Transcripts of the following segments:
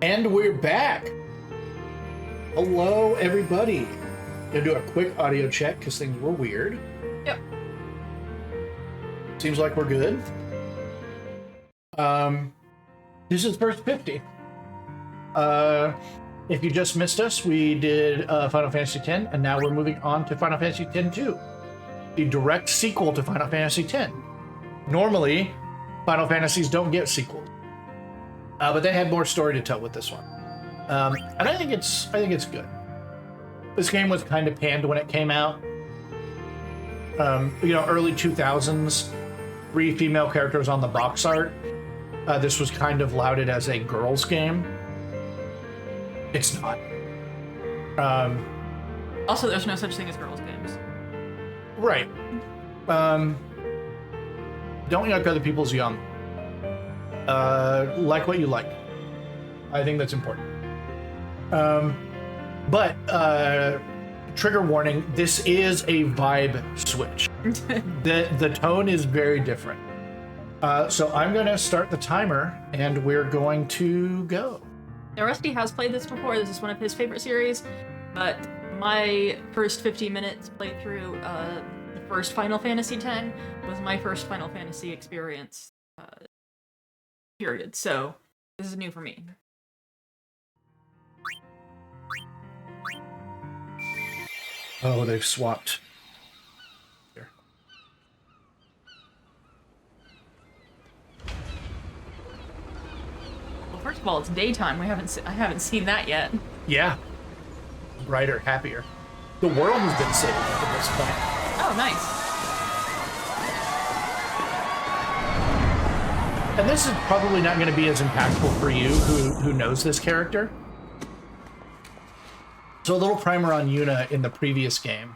And we're back. Hello, everybody. Gonna do a quick audio check because things were weird. Yep. Seems like we're good. This is first 50. If you just missed us, we did Final Fantasy X, and now we're moving on to Final Fantasy X-2, the direct sequel to Final Fantasy X. Normally, Final Fantasies don't get sequels, but they had more story to tell with this one, and I think it's good. This game was kind of panned when it came out. Early 2000s, 3 female characters on the box art. This was kind of lauded as a girls' game. It's not. Also, there's no such thing as girls' games. Right. Don't yuck other people's yum. Like what you like. I think that's important. But trigger warning, this is a vibe switch. The tone is very different. So I'm going to start the timer, and we're going to go. Now, Rusty has played this before. This is one of his favorite series, but my first 50 minutes playthrough the first Final Fantasy X was my first Final Fantasy experience, period. So this is new for me. Oh, they've swapped. Here. Well, first of all, it's daytime. I haven't seen that yet. Yeah. Brighter, happier. The world has been saved up at this point. Oh, nice. And this is probably not going to be as impactful for you who knows this character. So a little primer on Yuna in the previous game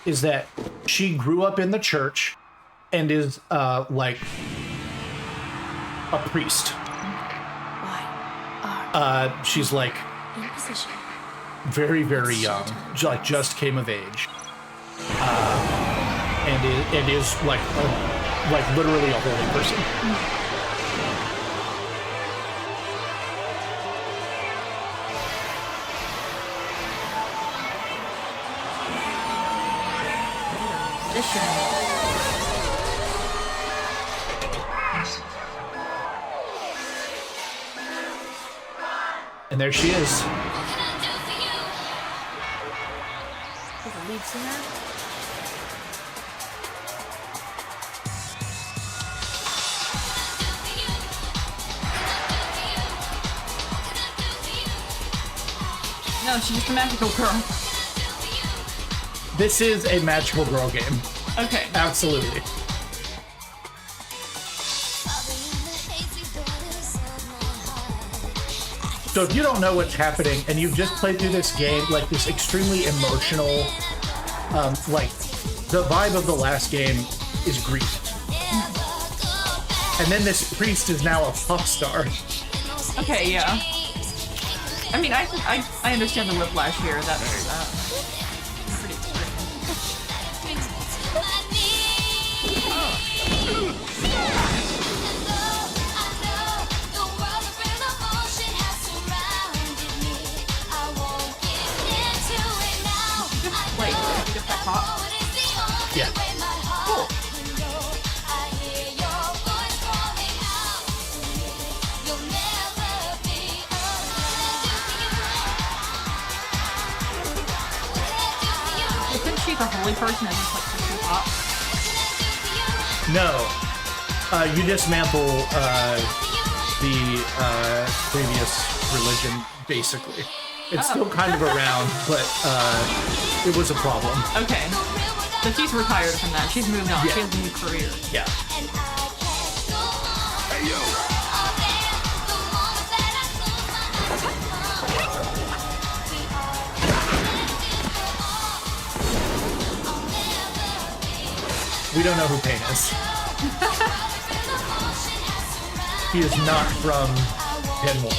is that she grew up in the church and is like a priest. She's like very, very young, like just came of age, and is like literally a holy person. And there she is. The lead singer? No, she's just a magical girl. This is a magical girl game. Okay. Absolutely. So if you don't know what's happening and you've just played through this game, like this extremely emotional, like the vibe of the last game is grief. And then this priest is now a pop star. Okay, yeah. I mean, I understand the whiplash here. That's pretty extreme. Wait, did you get that pop? Yeah. Cool. Isn't she the holy person and just like pushing pop? No. You dismantle the previous religion, basically. It's still kind of around, but it was a problem. Okay. So she's retired from that. She's moved on. Yeah. She has a new career. Yeah. Hey, yo. We don't know who Pain is. He is not from Pen 1.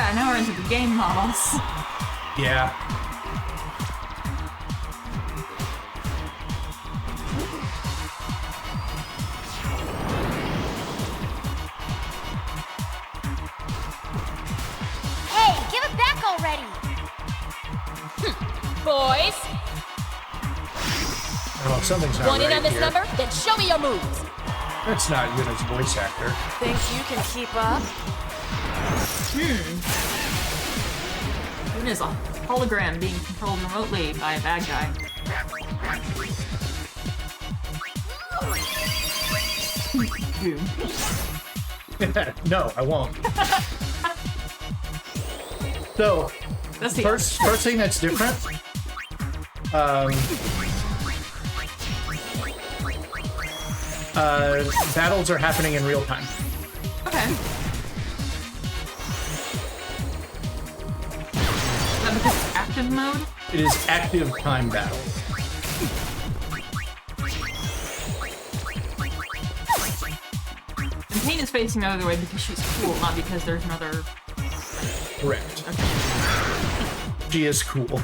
yeah, now we're into the game models. Yeah. Hey, give it back already! Boys, Well, something's not want in right on this here. number? Then show me your moves! That's not Yuna's voice actor. Think you can keep up? There's a hologram being controlled remotely by a bad guy. Boom. No, I won't. So, That's the first thing that's different. Battles are happening in real time. Okay. Is that because it's active mode? It is active time battle. And Pain is facing the other way because she's cool, not because there's another. Correct. Okay. She is cool.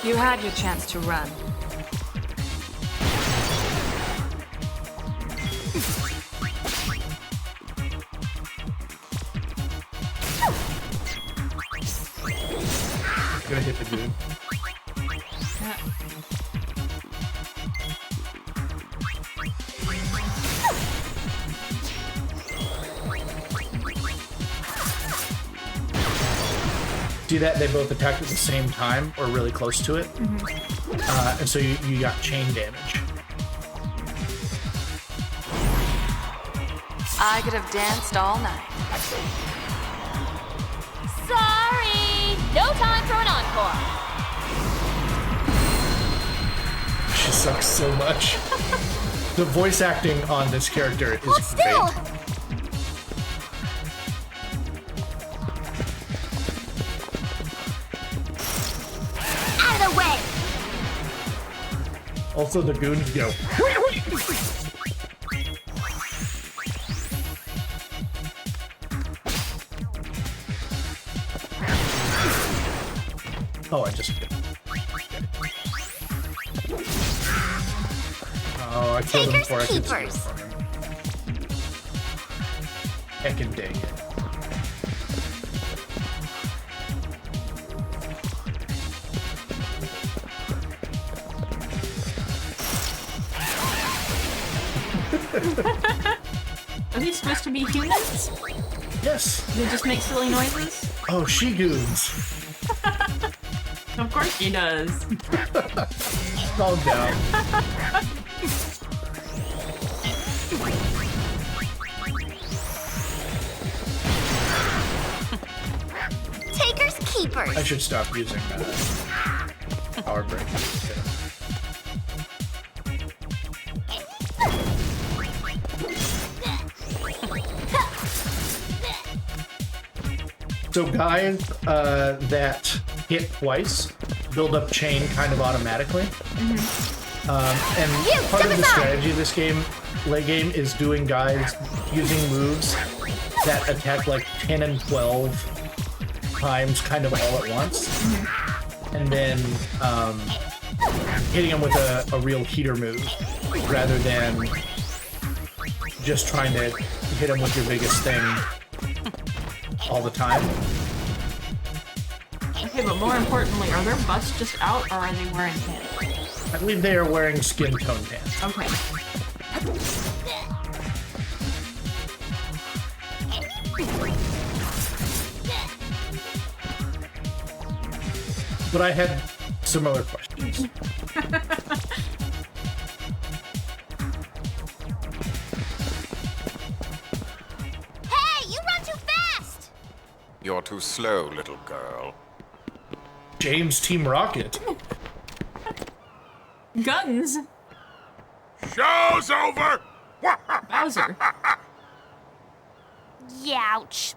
You had your chance to run. Gonna hit the dude. Yeah. See that? They both attacked at the same time, or really close to it. And so you got chain damage. I could have danced all night. Sorry! No time for an encore! She sucks so much. The voice acting on this character is Hold still! great. Out of the way! Also, the goons go. Oh, I just. Oh, I killed him Takers, before I could steal keepers. from him. Heckin' dang it. Are these supposed to be humans? Yes. They just make silly noises? Oh, she goons. Of course he does. Calm down. Takers, keepers! I should stop using power break. So guys that hit twice build up chain kind of automatically. And part of the strategy of this game, late game, is doing guys using moves that attack like 10 and 12 times kind of all at once. And then hitting them with a real heater move rather than just trying to hit them with your biggest thing all the time. Okay, but more importantly, are their butts just out or are they wearing pants? I believe they are wearing skin tone pants. Okay. But I had similar questions. Hey, you run too fast! You're too slow, little girl. James Team Rocket. Guns! Show's over! Bowser. Youch.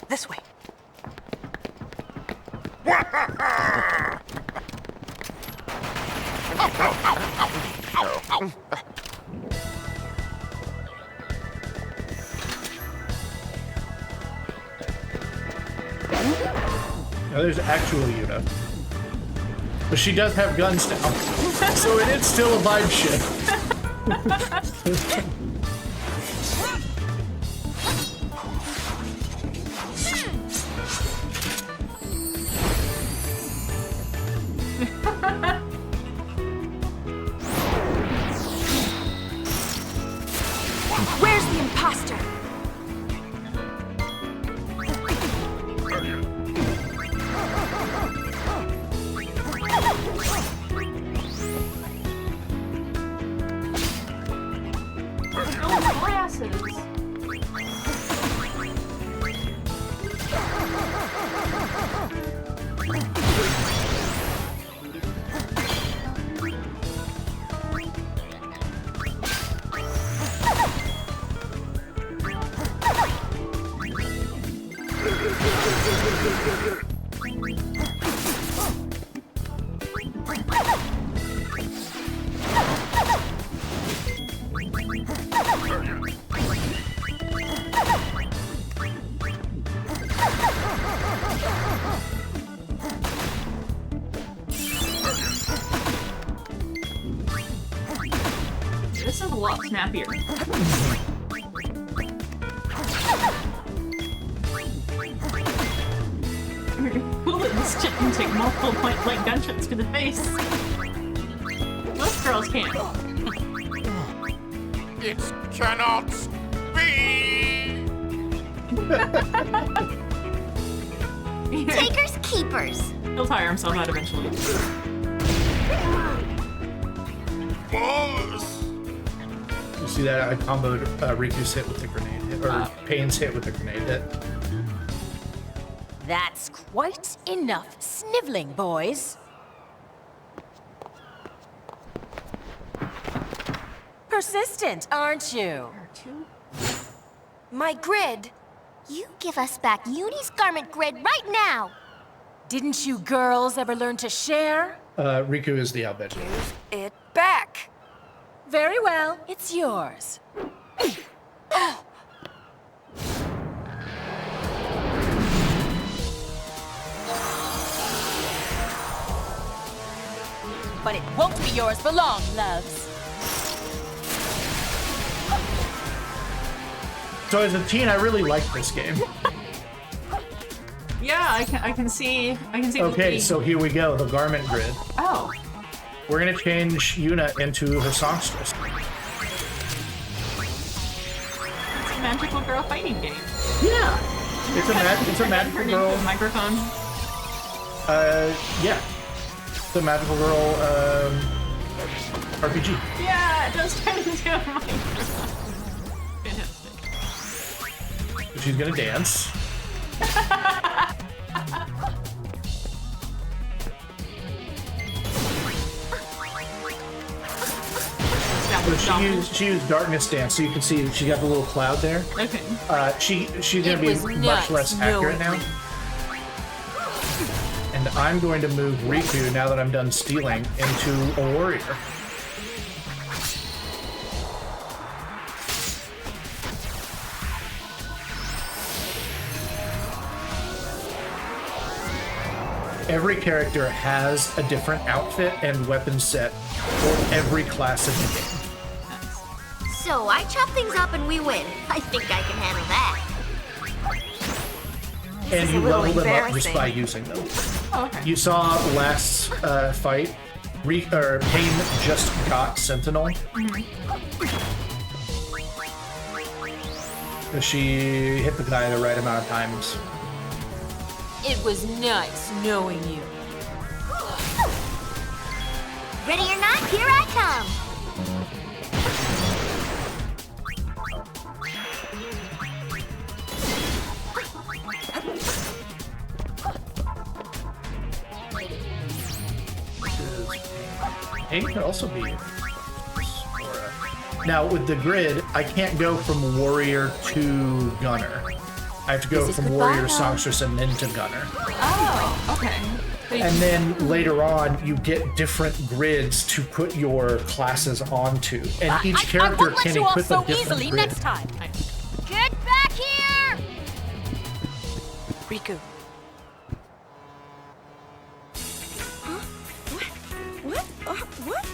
This way. Now there's actual Yuna. But she does have guns now. So it is still a vibe shift. Where's the imposter? Oh, glasses. This is a lot snappier. Cool that this chick can take multiple point-blank gunshots to the face. Most girls can't. It cannot be! Takers, keepers. He'll tire himself out eventually. Boss! You see that I comboed Riku's hit with the grenade hit, or Pain's hit with the grenade hit. That's quite enough sniveling, boys. Persistent, aren't you? My grid. You give us back Uni's garment grid right now. Didn't you girls ever learn to share? Riku is the Albedri. It back. Very well, it's yours. But it won't be yours for long, loves. So as a teen, I really liked this game. Yeah, I can see. Okay, the- so here we go, the garment grid. Oh. We're gonna change Yuna into her songstress. It's a magical girl fighting game. Yeah, it's a magical girl. Microphone. Yeah, it's a magical girl RPG. Yeah, it does turn into a microphone. Fantastic. She's gonna dance. So she used darkness dance, so you can see she got the little cloud there. Okay. She's gonna be much less accurate now. And I'm going to move Riku, now that I'm done stealing, into a warrior. Every character has a different outfit and weapon set for every class in the game. So I chop things up and we win. I think I can handle that. And you level them up just by using them. Oh, okay. You saw last fight, Pain just got Sentinel. She hit the guy the right amount of times. It was nice knowing you. Ready or not, here I come. Pain could also be. Now with the grid, I can't go from warrior to gunner. I have to go This is from goodbye warrior to now. songstress and then to gunner. Oh, okay. So And then later on, you get different grids to put your classes onto, and each character can equip a different grid. time. Get back here! Riku. Huh? What? What?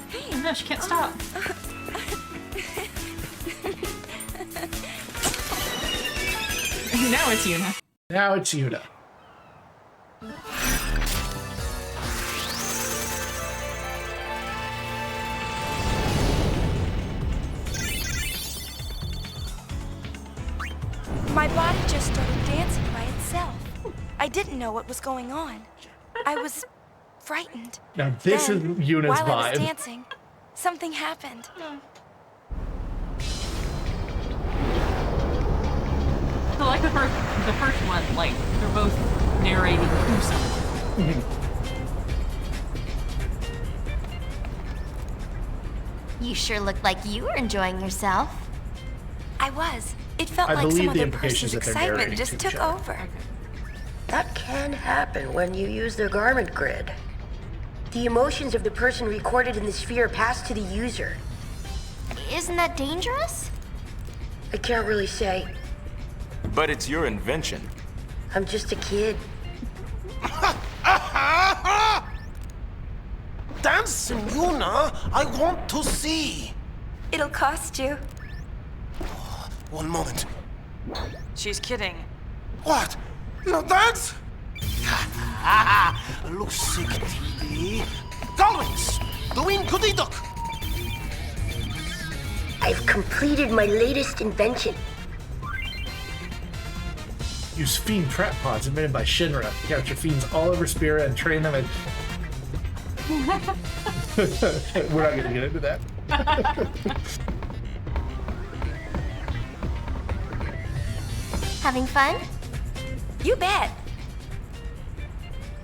Hey. No, she can't stop. Now it's Yuna. Now it's Yuna. My body just started dancing by itself. I didn't know what was going on. I was frightened. Now this Then, is Yuna's while I was vibe. dancing, something happened. So like the first one, like they're both narrating to someone. You sure looked like you were enjoying yourself. I was. It felt I like believe some the other implications person's that they're excitement narrating just to took each other. over. That can happen when you use their garment grid. The emotions of the person recorded in the sphere pass to the user. Isn't that dangerous? I can't really say. But it's your invention. I'm just a kid. Dancing, Yuna! I want to see! It'll cost you. One moment. She's kidding. What? No dance? Lucy, Collins! Doing goody duck! I've completed my latest invention. Use fiend trap pods invented by Shinra. Capture fiends all over Spira and train them. And we're not gonna get into that. Having fun? You bet.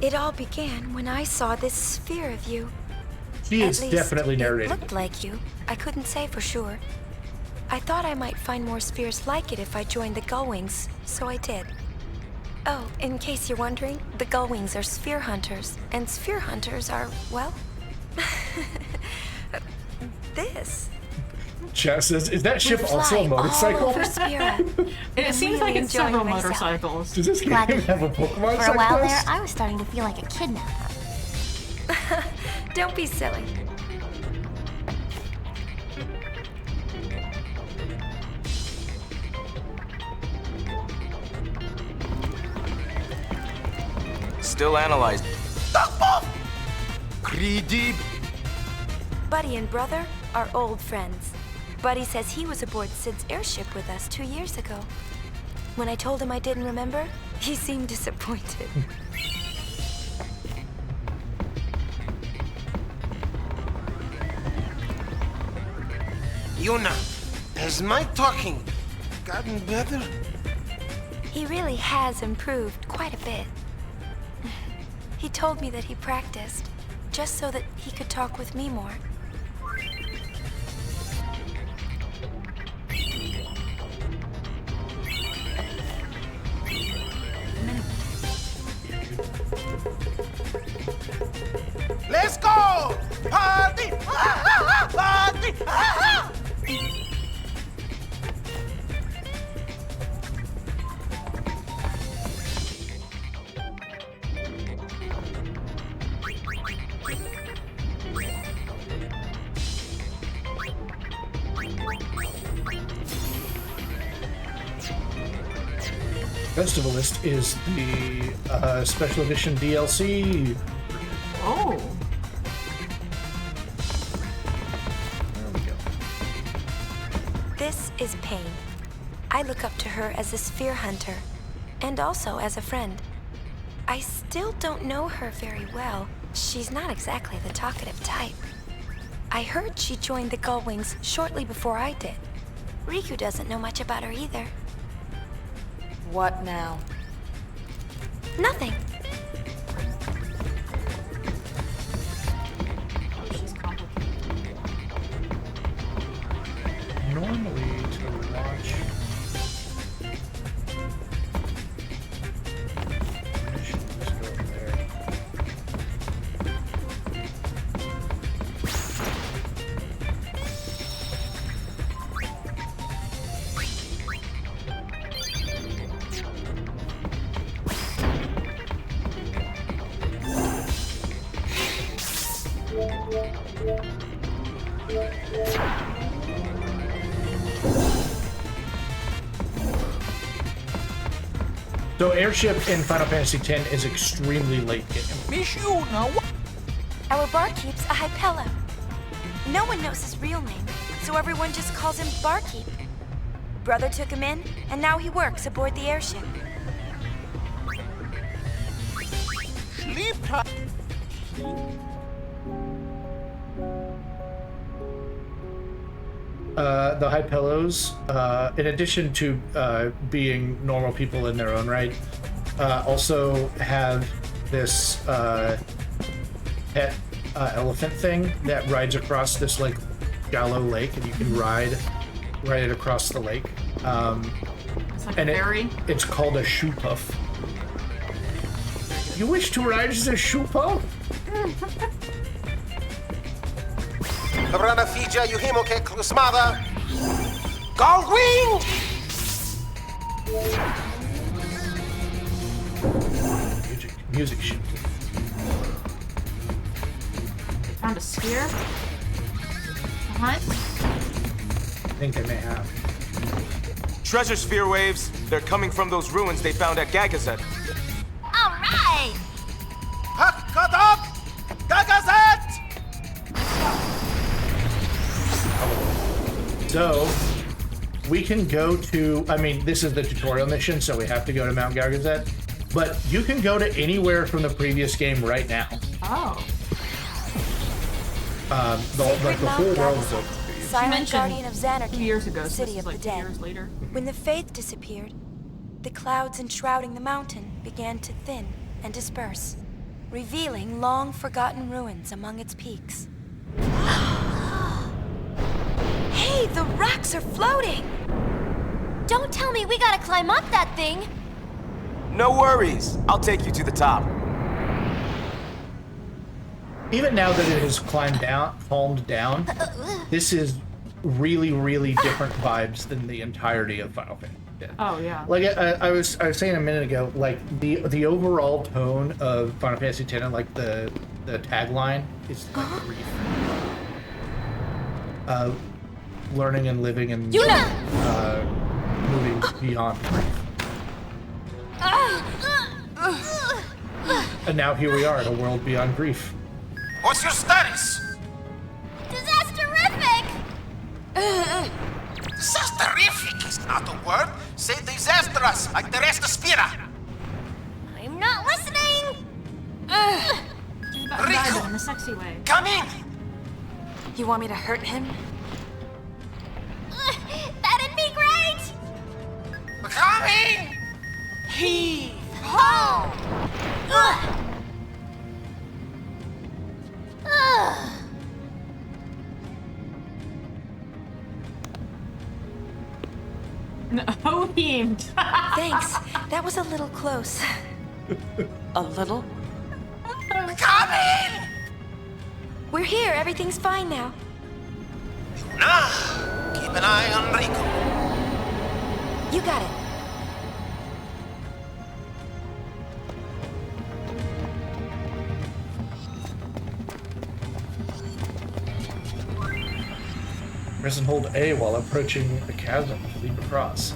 It all began when I saw this sphere of you. She At is least, definitely it narrating. looked like you. I couldn't say for sure. I thought I might find more spheres like it if I joined the Gullwings, so I did. Oh, in case you're wondering, the Gullwings are sphere hunters, and sphere hunters are, well, this. Chat says, is that ship We also a fly all motorcycle? over Spira. It seems like it's enjoying several myself. motorcycles. Does this game Glad to have a Pokemon For a while there, cyclist? I was starting to feel like a kidnapper. Don't be silly. Still analyzed. Greedy. Buddy and brother are old friends. Buddy says he was aboard Sid's airship with us 2 years ago. When I told him I didn't remember, he seemed disappointed. Yuna, has my talking gotten better? He really has improved quite a bit. He told me that he practiced, just so that he could talk with me more. Let's go! Party! Party! Festivalist is the special edition DLC. Oh. There we go. This is Pain. I look up to her as a sphere hunter, and also as a friend. I still don't know her very well. She's not exactly the talkative type. I heard she joined the Gullwings shortly before I did. Riku doesn't know much about her either. What now? Nothing. Oh, she's complicated. Normally to launch. Mission, let's go there. So airship in Final Fantasy X is extremely late game. Miss Yuna, what? Our barkeep's a Hypella. No one knows his real name, so everyone just calls him Barkeep. Brother took him in, and now he works aboard the airship. Sleep time. The Hypellos, in addition to being normal people in their own right, also have this pet elephant thing that rides across this like shallow lake, and you can ride it across the lake. It's like And a ferry. it's called a shoe puff. You wish to ride the shoe puff? Rana Fija, Yuhimoke Klusmada. Goldwing! Music shit. Found a sphere. Behind? I think they may have. Treasure sphere waves. They're coming from those ruins they found at Gagazet. All right! Hakkadak! Gagazet! So, we can go to, I mean, this is the tutorial mission, so we have to go to Mount Gargazet, but you can go to anywhere from the previous game right now. Oh. The whole world is open. Silent mentioned guardian of Xanarkand, 2 years ago, so city this is of like the 2 dead. years later. When the faith disappeared, the clouds enshrouding the mountain began to thin and disperse, revealing long-forgotten ruins among its peaks. Hey, the rocks are floating! Don't tell me we gotta climb up that thing! No worries. I'll take you to the top. Even now that it has calmed down, this is really, really different vibes than the entirety of Final Fantasy X. Oh yeah. Like I was saying a minute ago, like the overall tone of Final Fantasy X and like the tagline is like grief. Learning and living and moving beyond grief. And now here we are in a world beyond grief. What's your status? Disasterific! Disasterific is not a word. Say disastrous, like the rest of Spira. I'm not listening! She's about to die, but in a sexy way. Come in! You want me to hurt him? That'd be great! Come in! Heave ho! No, heaved. Thanks. That was a little close. A little? Come in! We're here. Everything's fine now. Nah, keep an eye on Rico. You got it. Press and hold A while approaching the chasm to leap across.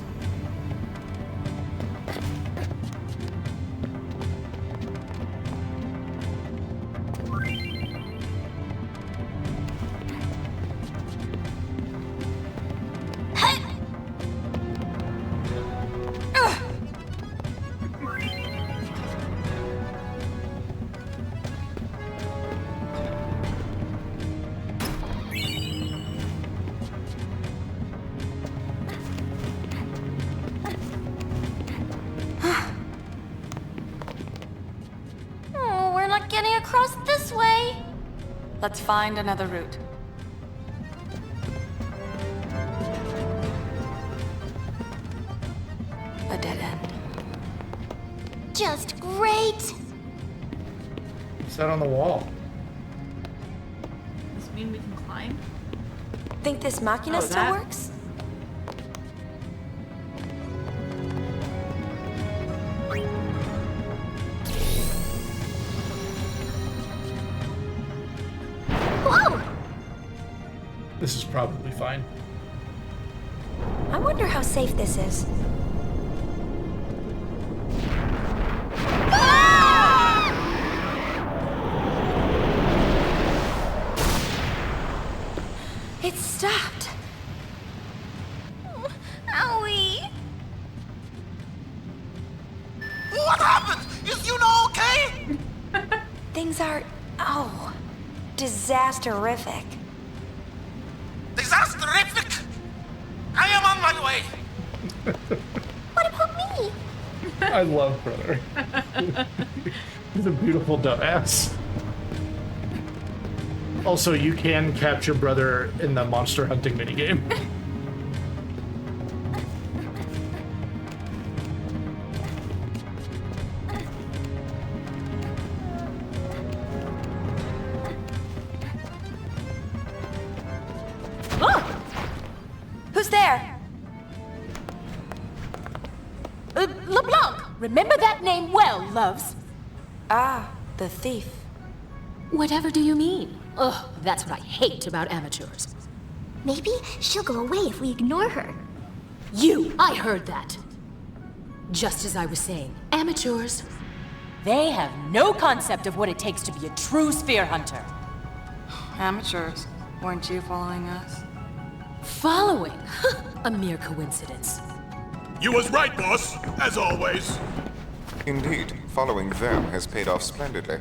Oh, we're not getting across this way. Let's find another route. A dead end. Just great. What's that on the wall? Does this mean we can climb? Think this machina Oh, still that? works? Whoa! This is probably fine. I wonder how safe this is. Things are, oh, disasterific. Disasterific! I am on my way! What about me? I love Brother. He's a beautiful dumbass. Also, you can capture Brother in the monster hunting minigame. Who's there? LeBlanc! Remember that name well, loves. Ah, the thief. Whatever do you mean? Ugh, that's what I hate about amateurs. Maybe she'll go away if we ignore her. I heard that. Just as I was saying, amateurs, they have no concept of what it takes to be a true spear hunter. Amateurs, weren't you following us? Following? A mere coincidence. You was right, boss, as always. Indeed, following them has paid off splendidly.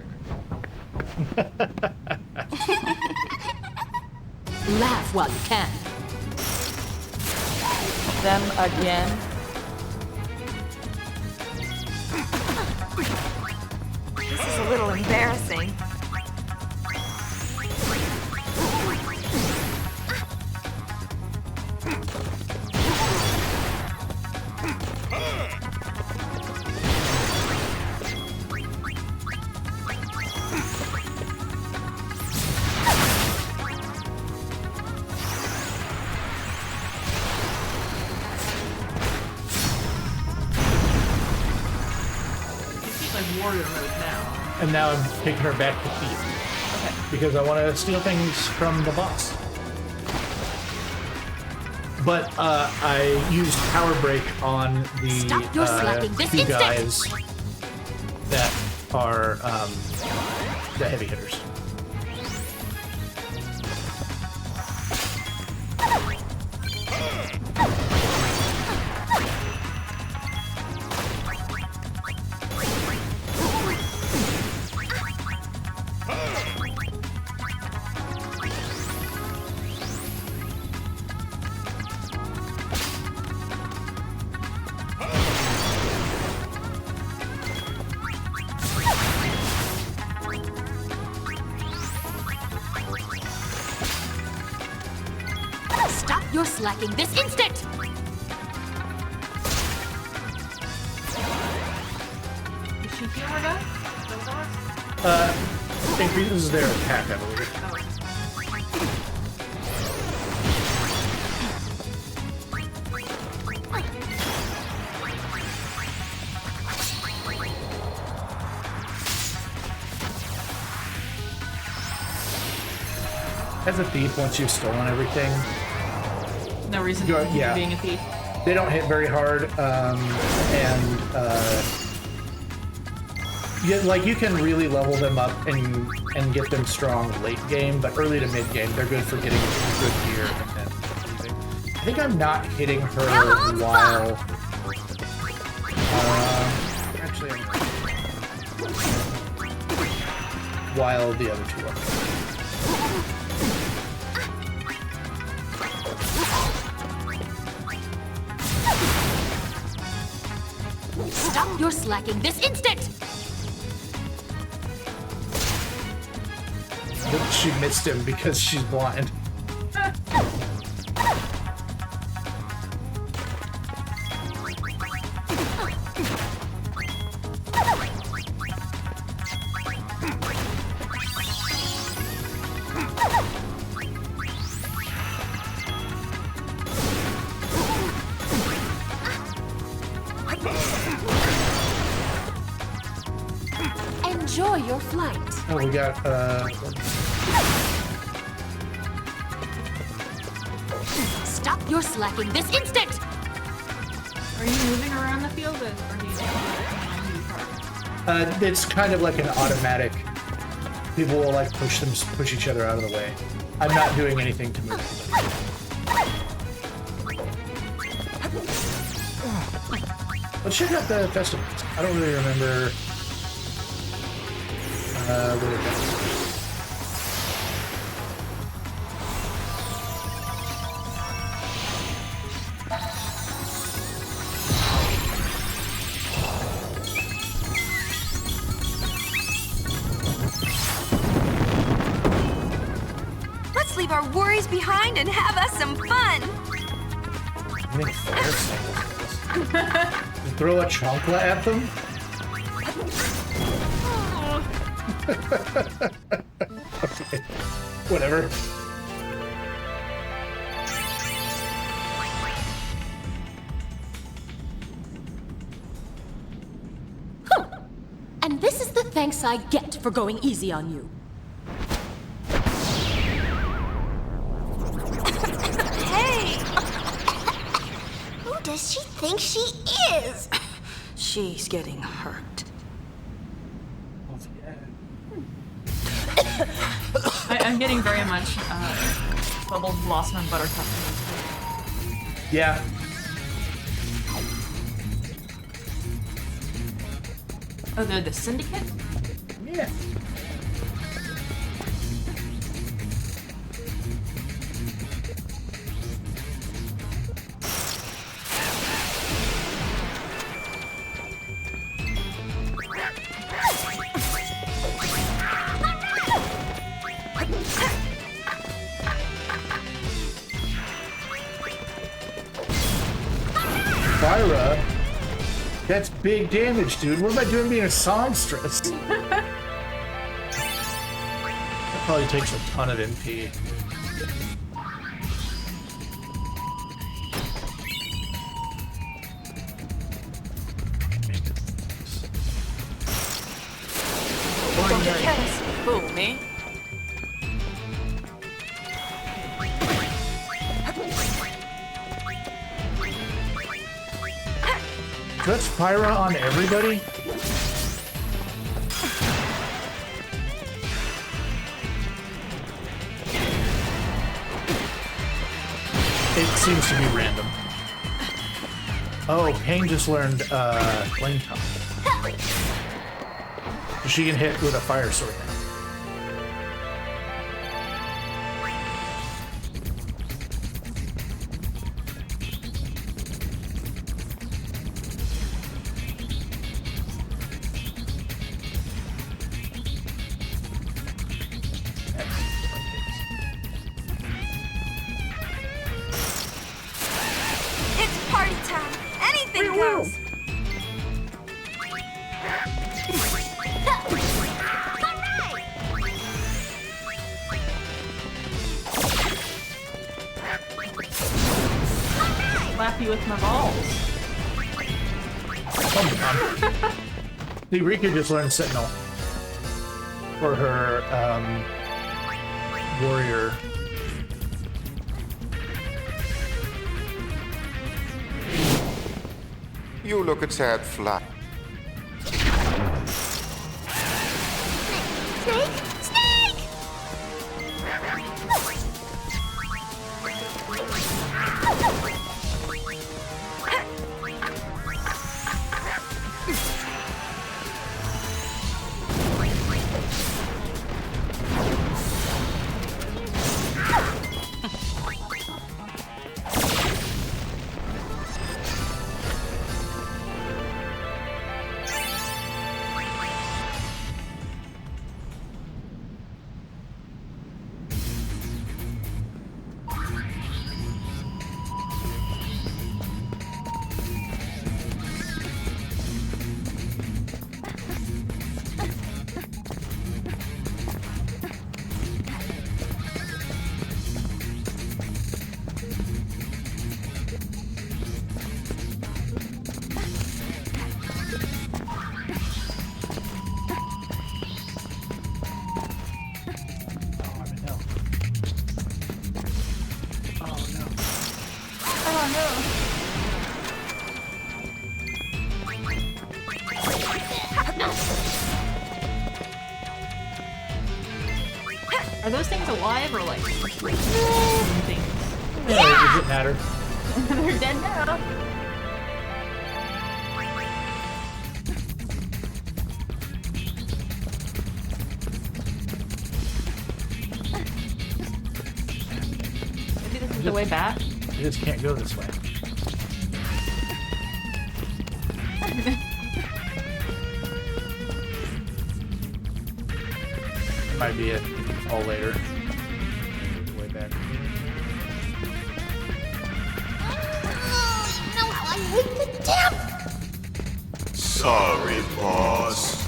Laugh while you can. Them again? This is a little embarrassing. Warrior mode now. And now I'm taking her back to Thief. Okay. Because I want to steal things from the boss. But I used Power Break on the Stop your slacking this two instant! guys that are the heavy hitters. Stop your slacking this instant! Is she feeling that? Increases their attack, I believe. As a thief, once you've stolen everything, No reason to continue being a thief. they don't hit very hard, like you can really level them up and get them strong late game, but early to mid game they're good for getting good gear and then leaving. I think I'm not hitting her while. Actually, I'm while the other two are. Stop your slacking this instant! But she missed him because she's blind. Enjoy your flight. Oh, we got, Stop your slacking this instant! Are you moving around the field, or do you it's kind of like an automatic. People will like push each other out of the way. I'm not doing anything to move. Let's check out the festivals. I don't really remember. Where did that go? Let's leave our worries behind and have us some fun. I think fire sales. Throw a chocolate at them? Okay. Whatever. And this is the thanks I get for going easy on you. Hey! Who does she think she is? She's getting hurt. I'm getting very much Bubbles, Blossom, and Buttercup. Yeah. Oh, they're the Syndicate? Yeah. Fyra? That's big damage, dude. What am I doing being a songstress? That probably takes a ton of MP. Don't get careless. Who, me? That's Fyra on everybody? It seems to be random. Oh, Pain just learned Flame Tongue. She can hit with a fire sword now. It's party time. Anything goes. Slap you with my balls. Come on. See, Rika just learned Sentinel for her warrior. You look a tad flat. Snake? Snake! Are those things alive or like things? Does it matter? They're dead now. the way back? You just can't go this way. Might be it all later. Way back. No, I hate the damn. Sorry, boss.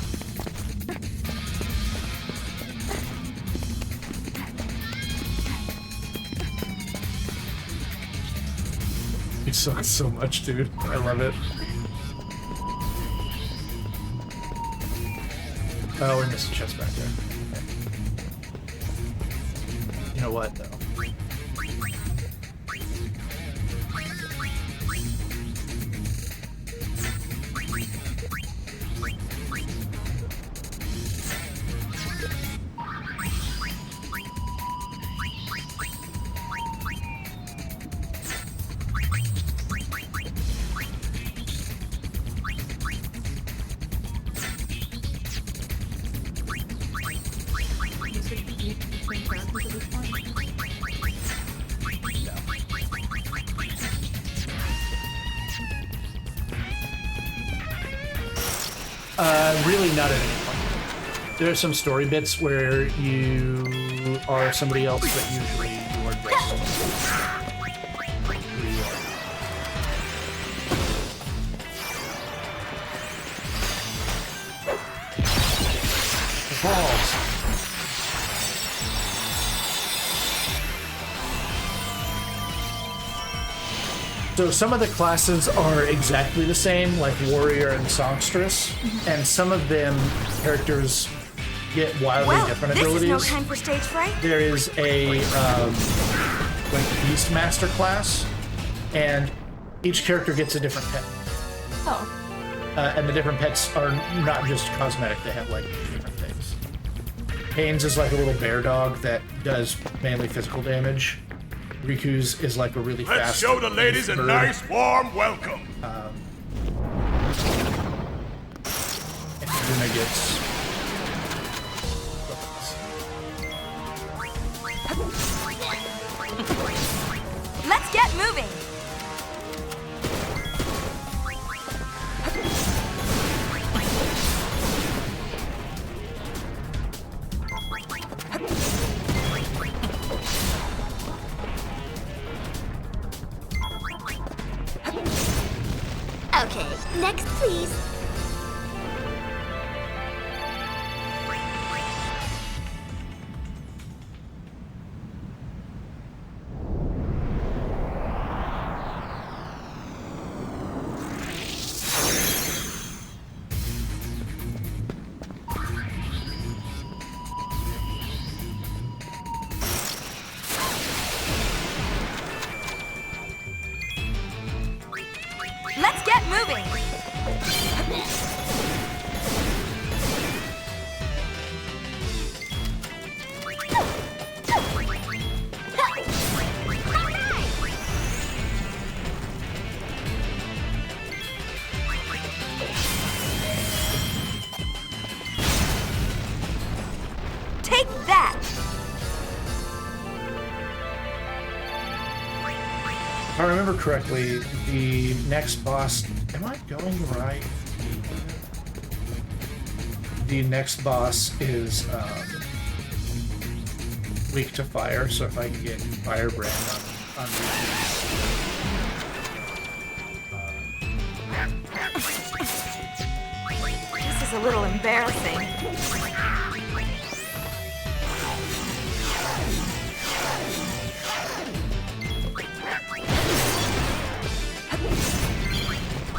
You suck so much, dude. I love it. Oh, we missed a chest back there. Okay. You know what, though? Really not at any point. There are some story bits where you are somebody else, but usually you are just who you are. The balls. So some of the classes are exactly the same, like Warrior and Songstress, and some of them characters get wildly different abilities. This is no time for stage fright. There is a like Beastmaster class, and each character gets a different pet. Oh. And the different pets are not just cosmetic; they have like different things. Pains is like a little bear dog that does mainly physical damage. Riku's is like a really Let's fast. show the ladies a bird. nice warm welcome. And Luna gets. Let's get moving. Okay, next, please. Let's get moving. Take that. If I remember correctly, the next boss. Am I going right? The next boss is weak to fire, so if I can get Firebrand on This is a little embarrassing.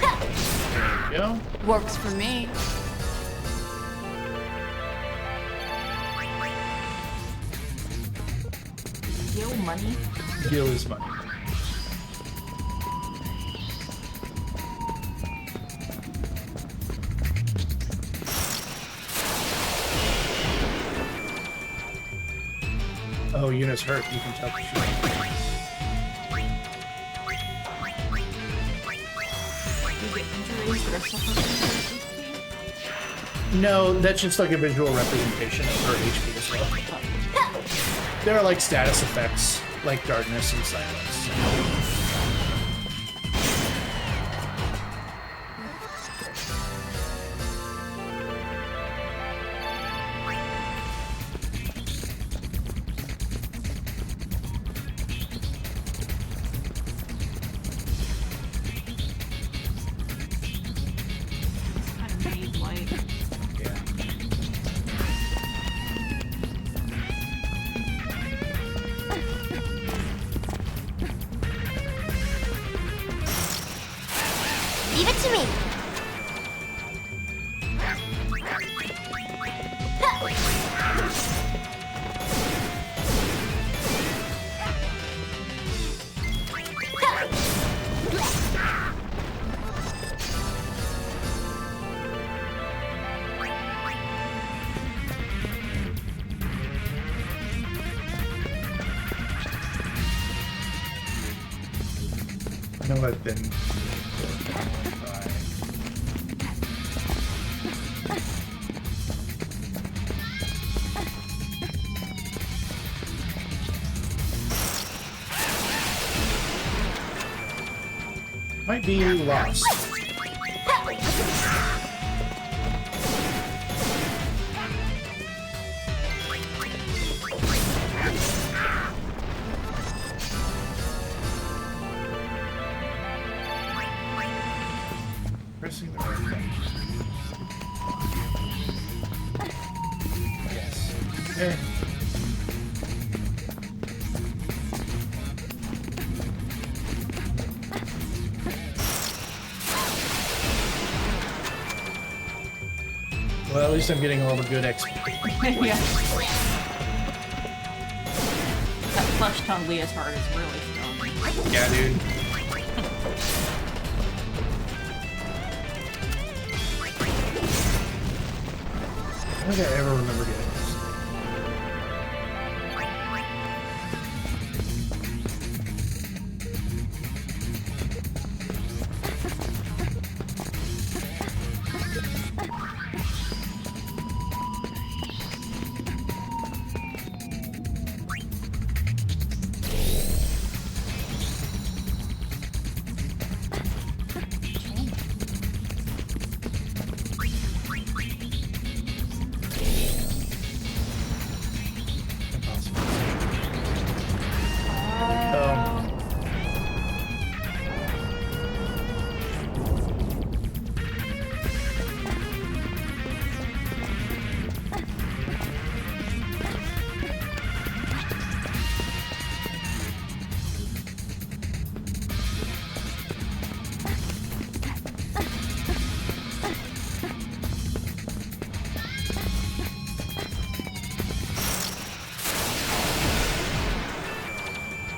there you go. Works for me. Yo, money. Gil is money. Oh, Yuna's hurt. You can tell she's You get injuries that are suffocating. No, that's just like a visual representation of her HP as well. There are like status effects like darkness and silence. Kind of maze-like. Yeah. Leave it to me. I know I've been. Might be lost. Pressing the right thing. Yes. Okay. Well, at least I'm getting all the good XP. Yeah. That flesh tongue Leah's heart is really strong. Yeah, dude. I don't think I ever remember getting this.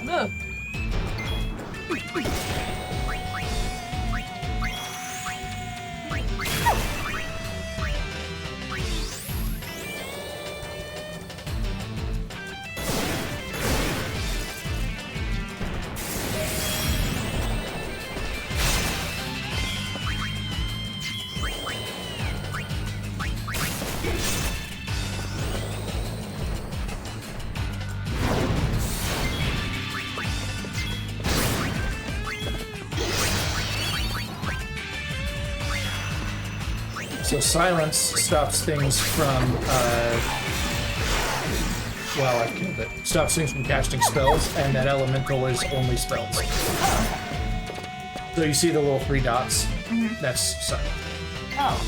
Ugh. So silence stops things from, well, I killed it. Stops things from casting spells, and that elemental is only spells. So you see the little 3 dots? Mm-hmm. That's silent. Oh.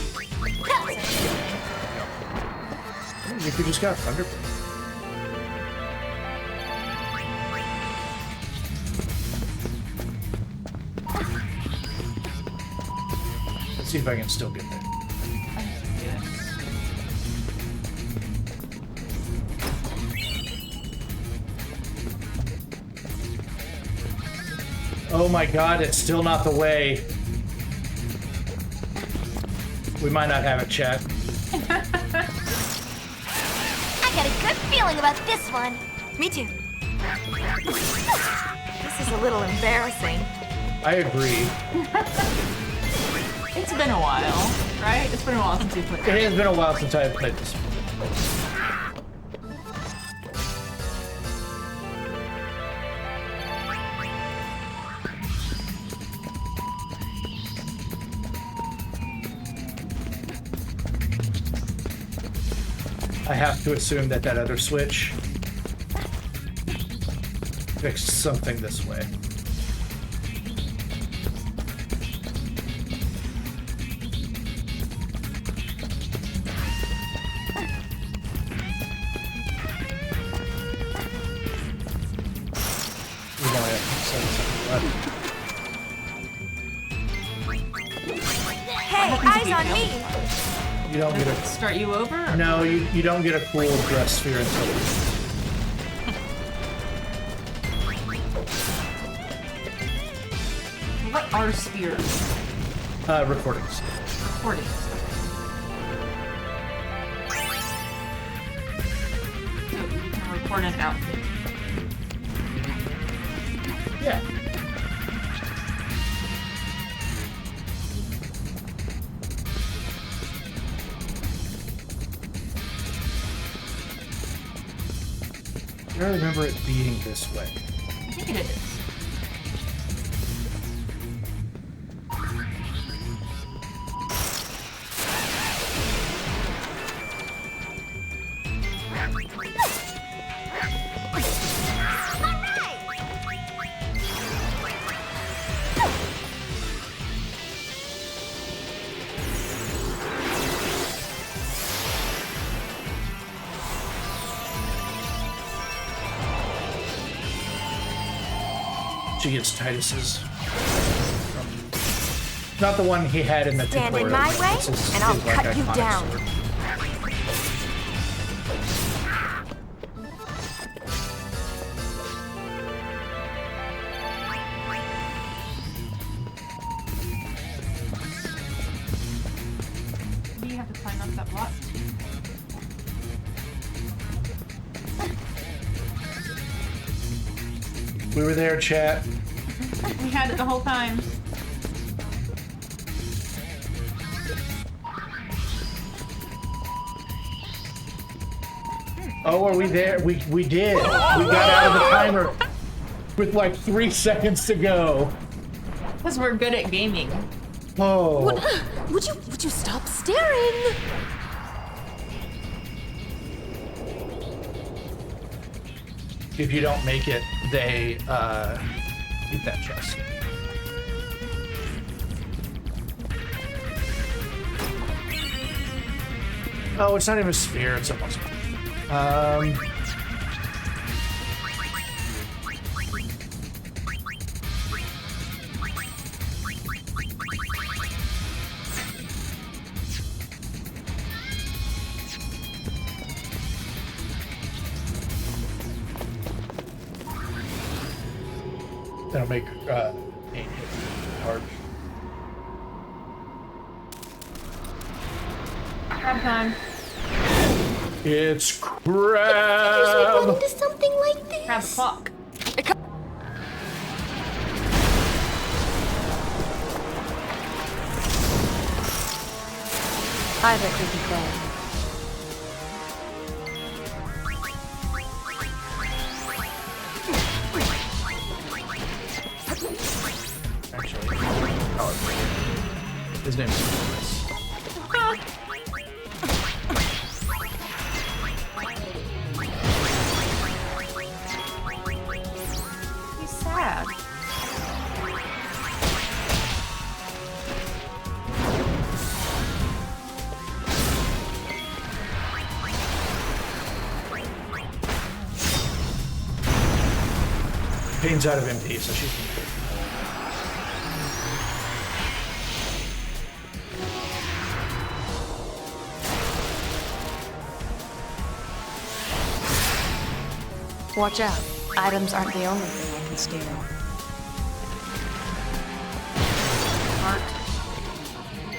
You could just got Thunderblade. Let's see if I can still get there. Oh my god, it's still not the way. We might not have it, chat. I got a good feeling about this one. Me too. This is a little embarrassing. I agree. It's been a while, right? It's been a while since you played It has been a while since I have played this. I have to assume that that other switch fixed something this way. We only have 7 seconds left. Hey, eyes on me! You don't get a Start you over? Or? no. You don't get a cool dress sphere until What are spears? recordings. Recordings. So you can record an outfit. Yeah. I don't remember it being this way. I think it is. She gets Titus's. Not the one he had in the Stand in tutorial. my way, This is and I'll his, like, cut you iconic down. sword. Do you have to climb up that block? We were there, chat. We had it the whole time. Oh, are we there? We did. We got out of the timer with like 3 seconds to go. Because we're good at gaming. Oh. Would you stop staring? If you don't make it, they eat that chest. Oh, it's not even a sphere, it's almost. That'll make aim hit hard. Grab time. It's Just run crab. into something like this. Grab the clock. Hi there, creepy crab. Actually, his name is Chris. He's sad. Pain's out of MP, so she's. Watch out. Items aren't the only thing I can steal. Heart.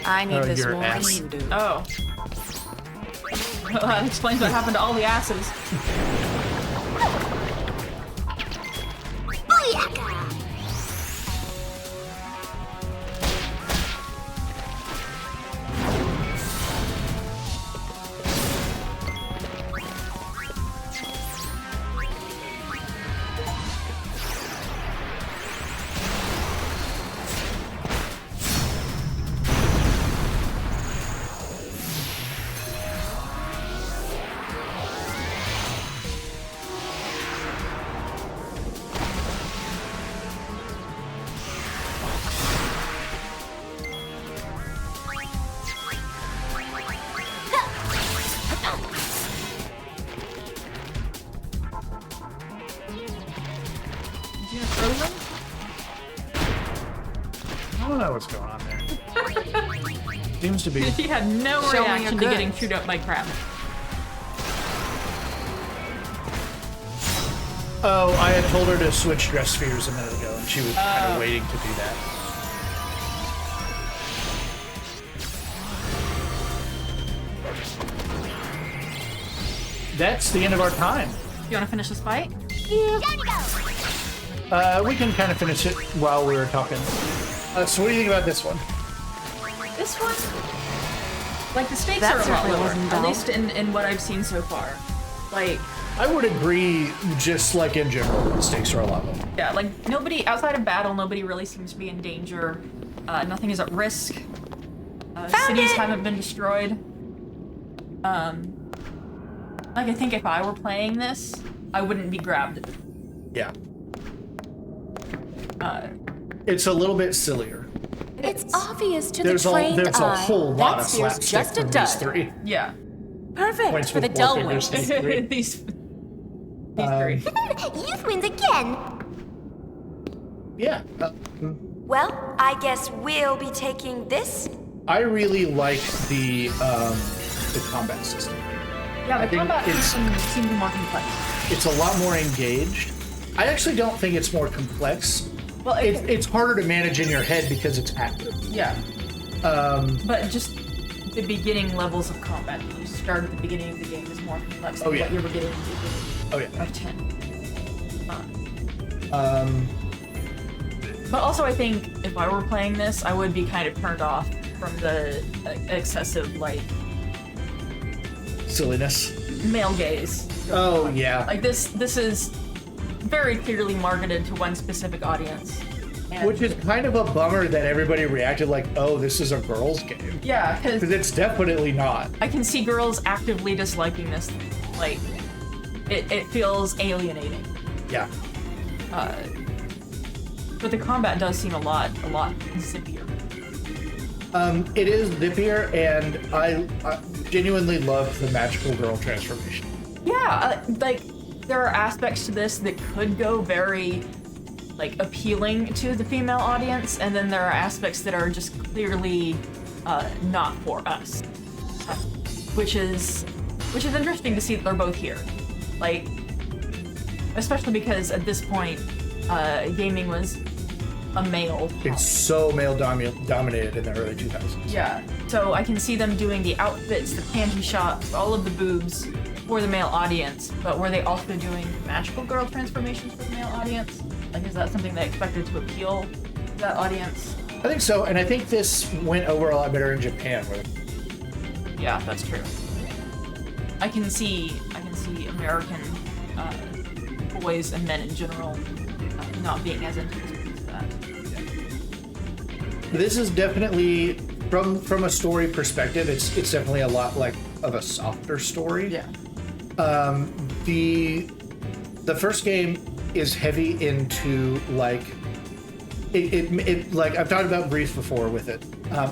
I need this your more ass. than you do. Oh. Well, that explains what happened to all the asses. Booyaka! Seems to be. He had no Show me reaction to your getting goods. chewed up by crab. Oh, I had told her to switch dress spheres a minute ago, and she was kind of waiting to do that. That's the end of our time. You want to finish this fight? We can kind of finish it while we were talking. So what do you think about this one? This one, like the stakes That are a lot certainly lower, wasn't at dull. least in what I've seen so far. Like, I would agree, just like in general, the stakes are a lot lower. yeah, like nobody outside of battle, nobody really seems to be in danger. Nothing is at risk. Cities haven't been destroyed. Like I think if I were playing this, I wouldn't be grabbed. Yeah. It's a little bit sillier. It's obvious to There's the trained there's a eye. whole lot that of sphere's slapstick just a from dud. these three. Yeah. Perfect Points for the with four dull fingers. ones. These three. these three. Youth wins again. Yeah. Well, I guess we'll be taking this. I really like the combat system. Yeah, I the think combat it's- seems more complex. It's a lot more engaged. I actually don't think it's more complex. Well, It's harder to manage in your head because it's active. yeah. But just the beginning levels of combat that you start at the beginning of the game is more complex than Oh, yeah. what you were getting at the beginning Oh yeah. of 10. But also I think if I were playing this, I would be kind of turned off from the excessive, like, Silliness. male gaze. Oh yeah. Like this is very clearly marketed to one specific audience. And Which is kind of a bummer that everybody reacted like, oh, this is a girls' game. yeah, because Because it's definitely not. I can see girls actively disliking this. Like, it feels alienating. Yeah. But the combat does seem a lot zippier. It is zippier, and I genuinely love the magical girl transformation. Yeah, like there are aspects to this that could go very like appealing to the female audience, and then there are aspects that are just clearly not for us, which is interesting to see that they're both here. Like, especially because at this point, gaming was a male. It's so male dominated in the early 2000s. Yeah, so I can see them doing the outfits, the panty shots, all of the boobs for the male audience, but were they also doing magical girl transformations for the male audience? Like, is that something they expected to appeal to that audience? I think so, and I think this went over a lot better in Japan. Where Yeah, that's true. I can see American boys and men in general not being as into that. this is definitely, from a story perspective, it's definitely a lot like of a softer story. Yeah. The first game is heavy into like it like I've talked about Brief before with it,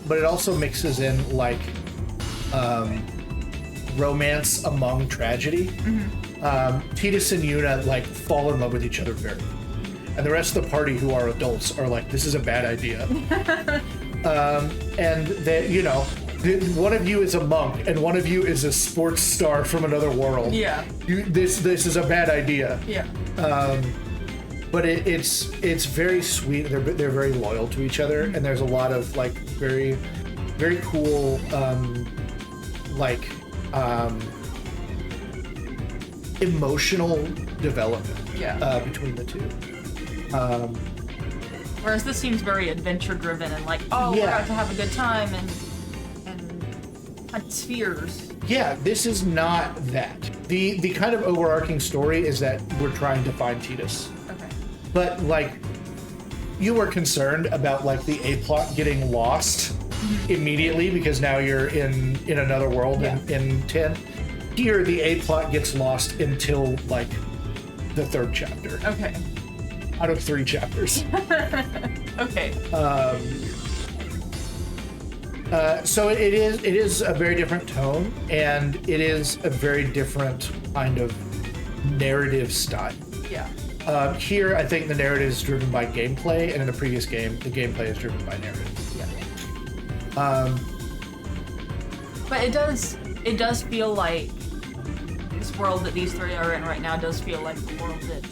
but it also mixes in like romance among tragedy. Tidus and Yuna like fall in love with each other very quickly. And the rest of the party who are adults are like, this is a bad idea. And that, you know, one of you is a monk and one of you is a sports star from another world. Yeah. This is a bad idea. Yeah. But it's very sweet. They're very loyal to each other, and there's a lot of like very cool emotional development. Yeah. Between the two. Whereas this seems very adventure driven and like, oh, we're Yeah. out to have a good time and hunt spheres. Yeah, this is not that. The kind of overarching story is that we're trying to find Tidus. Okay. But like, you were concerned about like the A plot getting lost immediately because now you're in another world in 10. Here, the A plot gets lost until like the third chapter. Okay. Out of 3 chapters. Okay. So it is a very different tone, and it is a very different kind of narrative style. Yeah. Here, I think the narrative is driven by gameplay, and in the previous game, the gameplay is driven by narrative. Yeah. But it does feel like this world that these three are in right now does feel like the world that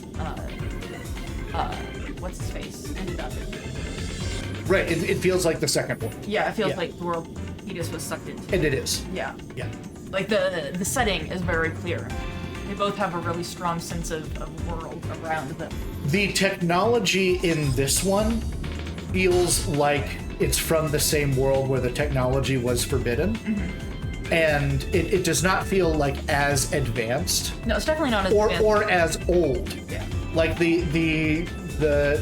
what's his face ended up in. Right. It feels like the second one. Yeah, it feels like the world he just was sucked into. And it is. Yeah. Yeah. Like the setting is very clear. They both have a really strong sense of world around them. The technology in this one feels like it's from the same world where the technology was forbidden. Mm-hmm. And it does not feel like as advanced. No, it's definitely not as advanced. Or as old. Yeah. Like the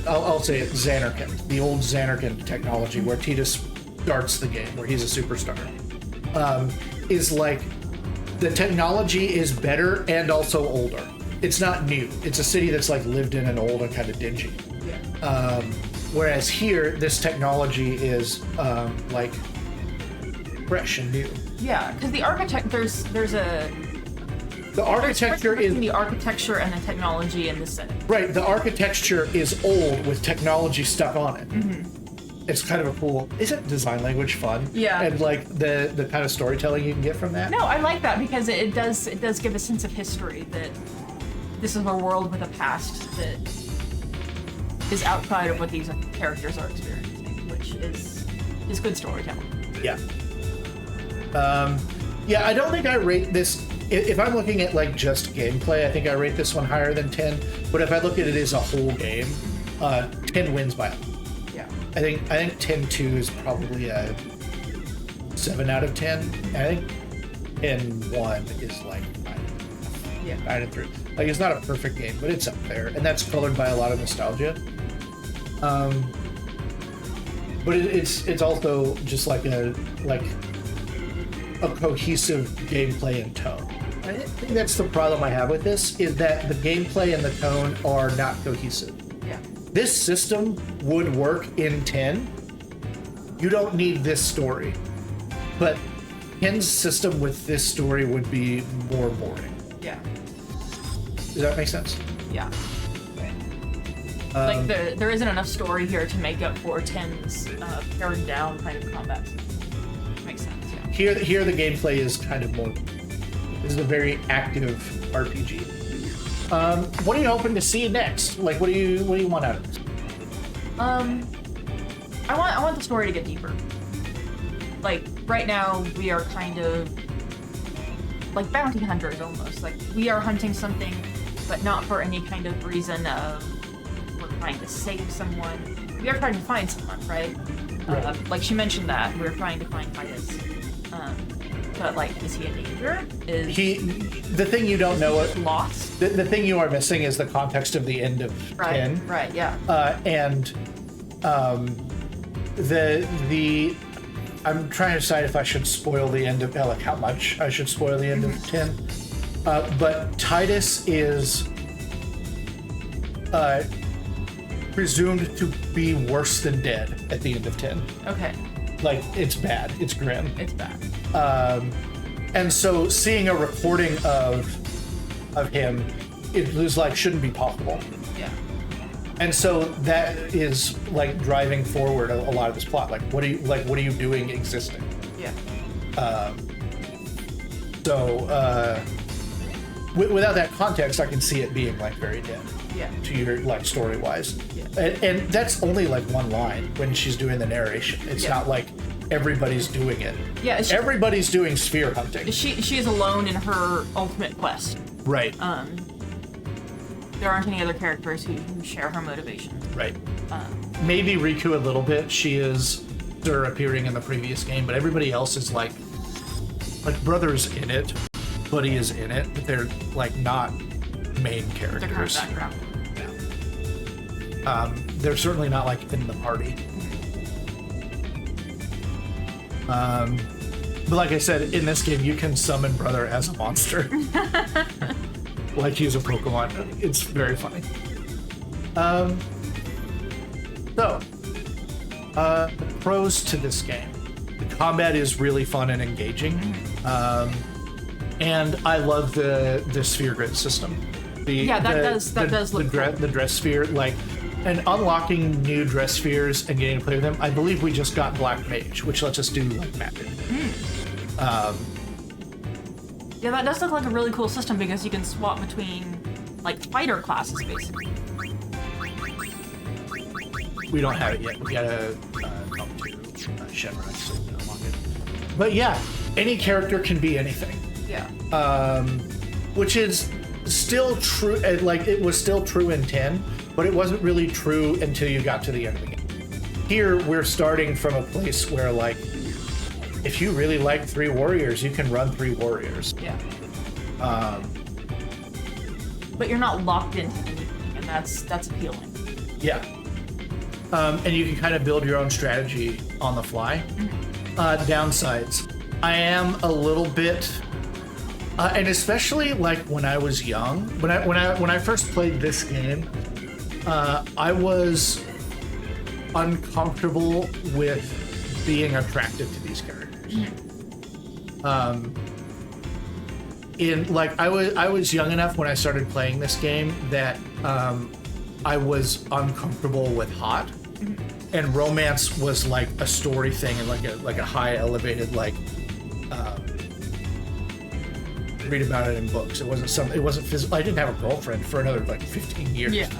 I'll say it, Xanarkand, the old Xanarkand technology where Tidus starts the game, where he's a superstar, is like the technology is better and also older. It's not new. It's a city that's like lived in and old and kind of dingy. Yeah. Whereas here, this technology is like fresh and new. Yeah, because the architect there's a the architecture is the architecture and the technology in the setting. Right, the architecture is old with technology stuck on it. Mm-hmm. It's kind of a cool. Isn't design language fun? Yeah. And like the kind of storytelling you can get from that. No, I like that because it does give a sense of history that this is a world with a past that is outside of what these characters are experiencing, which is good storytelling. Yeah. Yeah, I don't think I rate this. If I'm looking at like just gameplay, I think I rate this one higher than 10. But if I look at it as a whole game, 10 wins by a lot. Yeah. I think 10-2 is probably a 7 out of 10. I think 10-1 is like 9 and 3. Like it's not a perfect game, but it's up there, and that's colored by a lot of nostalgia. But it's also just like a cohesive gameplay and tone. I think that's the problem I have with this, is that the gameplay and the tone are not cohesive. Yeah. This system would work in 10. You don't need this story. But 10's system with this story would be more boring. Yeah. Does that make sense? Yeah. Like there isn't enough story here to make up for 10's pared down kind of combat. Makes sense. Yeah. Here the gameplay is kind of more. This is a very active RPG. What are you hoping to see next? Like, what do you want out of this? I want the story to get deeper. Like right now, we are kind of like bounty hunters almost. Like we are hunting something, but not for any kind of reason of we're trying to save someone. We are trying to find someone, right? Right. Like she mentioned that we're trying to find Titus. But like, is he in danger? The thing you don't know it lost. The thing you are missing is the context of the end of 10. Right. Yeah. I'm trying to decide if I should spoil the end of like how much I should spoil the end of 10. But Titus is presumed to be worse than dead at the end of 10. Okay. Like it's bad. It's grim. It's bad. And so seeing a recording of him, it was like shouldn't be possible. Yeah. And so that is like driving forward a lot of this plot. Like what are you doing existing? Yeah. Without that context, I can see it being like very dead. Yeah. To your like story wise. Yeah. And that's only like one line when she's doing the narration. It's not like everybody's doing it. Yeah. Everybody's doing sphere hunting. She is alone in her ultimate quest. Right. There aren't any other characters who share her motivation. Right. Maybe Riku a little bit. She is appearing in the previous game, but everybody else is like Brother's in it, Buddy is in it, but they're like not main characters. They're kind of background. Yeah. They're certainly not like in the party. But like I said, in this game, you can summon Brother as a monster. Like he's a Pokemon. It's very funny. Pros to this game. The combat is really fun and engaging. And I love the sphere grid system. That does look cool. The dress sphere, like, and unlocking new dress spheres and getting to play with them. I believe we just got Black Mage, which lets us do like mapping. Yeah, that does look like a really cool system because you can swap between, like, fighter classes, basically. We don't have it yet. We gotta talk to Shenrise to unlock it. But yeah, any character can be anything. Yeah. Which is still true. Like, it was still true in 10, but it wasn't really true until you got to the end of the game. Here, we're starting from a place where, like, if you really like 3 warriors, you can run 3 warriors. Yeah. But you're not locked into anything, and that's appealing. Yeah. And you can kind of build your own strategy on the fly. Downsides. I am a little bit, and especially like when I was young, when I first played this game, I was uncomfortable with being attracted to these characters. I was young enough when I started playing this game that I was uncomfortable with hot, and romance was like a story thing and like a high elevated read about it in books. It wasn't physical. I didn't have a girlfriend for another like 15 years. Yeah.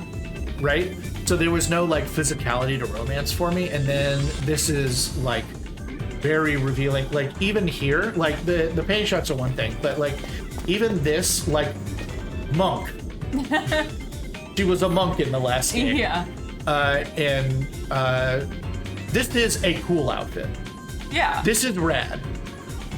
Right? So there was no like physicality to romance for me, and then this is like very revealing. Like even here, like the paint shots are one thing, but like even this, like monk. She was a monk in the last game. Yeah. This is a cool outfit. Yeah. This is rad.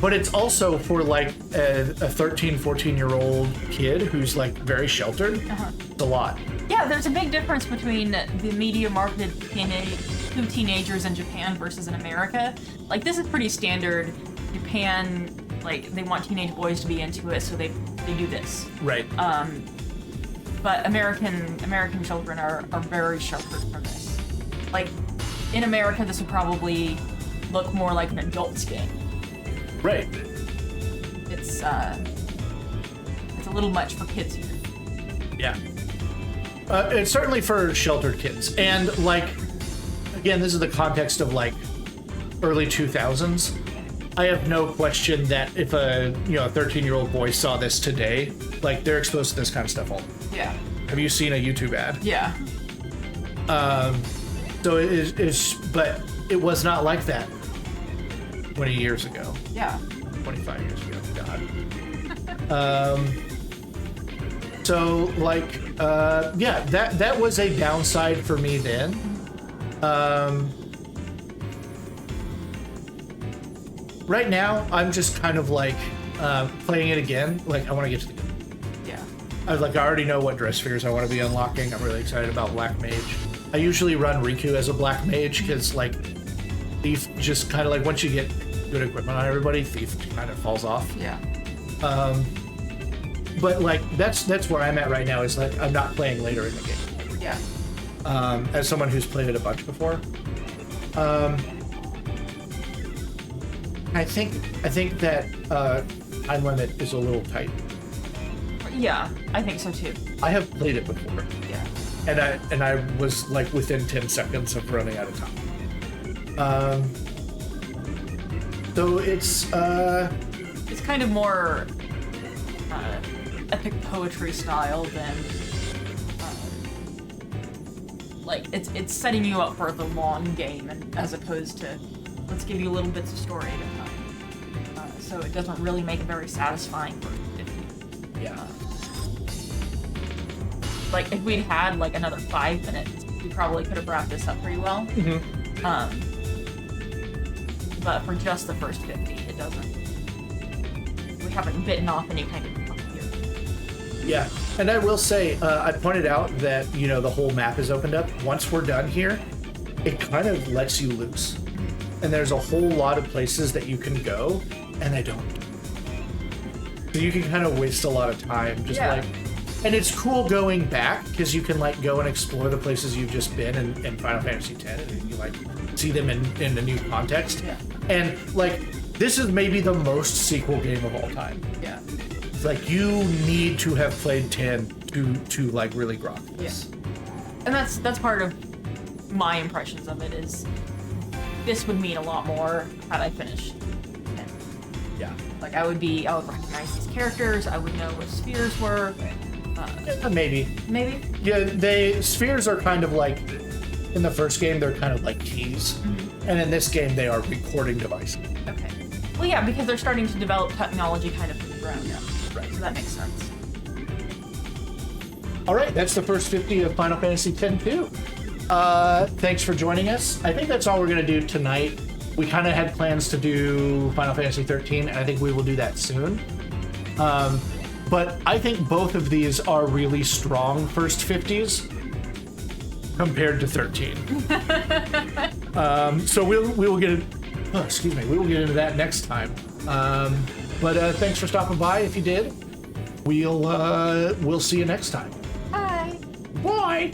But it's also for like a 13, 14-year-old kid who's like very sheltered. It's a lot. Yeah, there's a big difference between the media marketed to teenagers in Japan versus in America. Like, this is pretty standard. Japan, like, they want teenage boys to be into it, so they do this. Right. But American children are very sheltered from this. Like, in America, this would probably look more like an adult's game. Right. It's a little much for kids here. Yeah. It's certainly for sheltered kids. And like, again, this is the context of like early 2000s. I have no question that if a 13-year-old boy saw this today, like they're exposed to this kind of stuff all. Yeah. Have you seen a YouTube ad? Yeah. So it is, but it was not like that 20 years ago. Yeah. 25 years ago. God. So like, yeah, that was a downside for me then. Right now, I'm just kind of like playing it again. Like, I want to get to the. Yeah. I already know what dress spheres I want to be unlocking. I'm really excited about Black Mage. I usually run Riku as a Black Mage because like Thief just kind of like once you get good equipment on everybody, Thief kind of falls off. Yeah. But like that's where I'm at right now. Is like I'm not playing later in the game. Yeah. As someone who's played it a bunch before, I think that time limit is a little tight. Yeah, I think so too. I have played it before. Yeah. And I was like within 10 seconds of running out of time. So it's kind of more epic poetry style than like it's setting you up for the long game, and as opposed to let's give you little bits of story at a time. So it doesn't really make it very satisfying for you. Yeah. Like if we'd had like another 5 minutes, we probably could have wrapped this up pretty well. But for just the first 50, it doesn't. We haven't bitten off any kind of here. Yeah, and I will say, I pointed out that the whole map is opened up. Once we're done here, it kind of lets you loose, and there's a whole lot of places that you can go, and I don't. So you can kind of waste a lot of time just like. And it's cool going back because you can like go and explore the places you've just been in Final Fantasy X, and you like see them in a new context. Yeah. And like this is maybe the most sequel game of all time. Yeah. It's like you need to have played 10 to like really grok this. Yeah. And that's part of my impressions of it is this would mean a lot more had I finished 10. Yeah. Like I would recognize these characters. I would know what spheres were. Maybe. Maybe. Yeah, spheres are kind of like, in the first game, they're kind of like keys. And in this game, they are recording devices. Okay. Well, yeah, because they're starting to develop technology kind of from the ground up. Right. So that makes sense. All right, that's the first 50 of Final Fantasy X-2. Thanks for joining us. I think that's all we're going to do tonight. We kind of had plans to do Final Fantasy 13, and I think we will do that soon. But I think both of these are really strong first 50s compared to 13. So we will get we will get into that next time. But thanks for stopping by. If you did, we'll see you next time. Bye. Bye.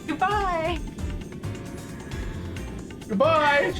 Goodbye. Goodbye.